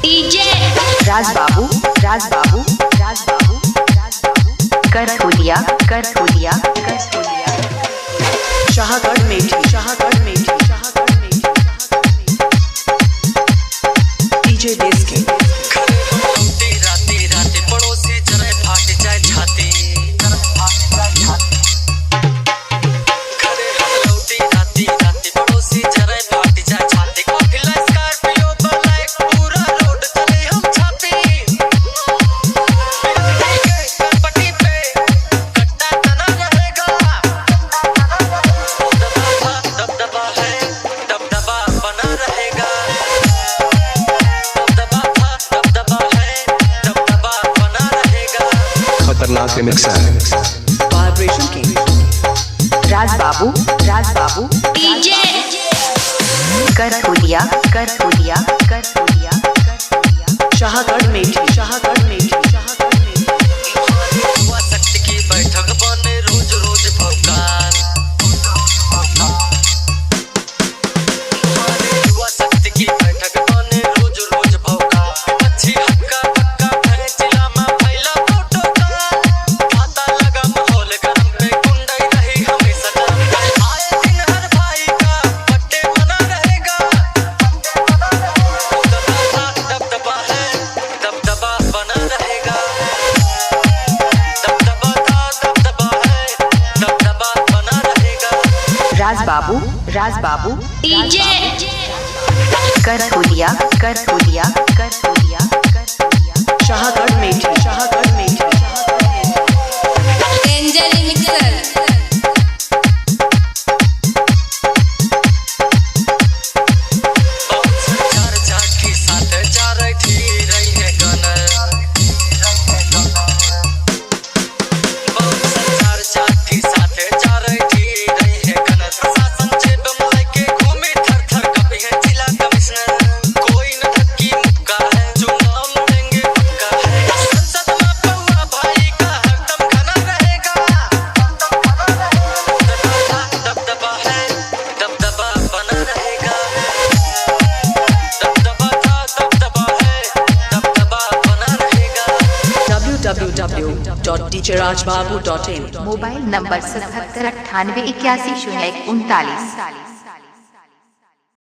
DJ राज बाबू कर खोलिया शाहगढ़ मेठी डीजे बेस के राते पड़ोसी जरा फाट जाए छाती राती पड़ोसी जरा फाट जाए छाती कोठिला स्कॉर्पियो बाइक पूरा रोड चले हम छापी पट्टी पे कट्टा तना रहेगा दबदबा बना रहेगा खतरनाक रिमिक्स है वाइब्रेशन की राज बाबू डीजे कर खोलिया शाहगढ़ मेठी युवा शक्ति की बैठक बने रोज भौकाल युवा शक्ति की बैठक बने रोज भौकाल अच्छी हक्का जिला में फैला फोटो का पता लगा माहौल गरम पे गुंडाई रही हमेशा आए दिन हर भाई का पट्टे बना रहेगा दबदबा बना रहेगा दबदबा बना रहेगा राज बाबू डीजे कर खोलिया शाहगढ़ मेठी डेंजर मिक्सर चार चाकी साथ जा रही है गनर चार चाकी साथ जा रही है गनर प्रशासन जेब में लेके घूमे थर कभी है जिला कमिश्नर कोई न धक्की मुक्का है जो नाम लेंगे पक्का है संसद में पौआ भाई का हरदम खाना रहेगा दबदबा बना रहेगा दबदबा बना रहेगा www.djrajbabu.in मोबाइल नंबर 77 98 81 01 39।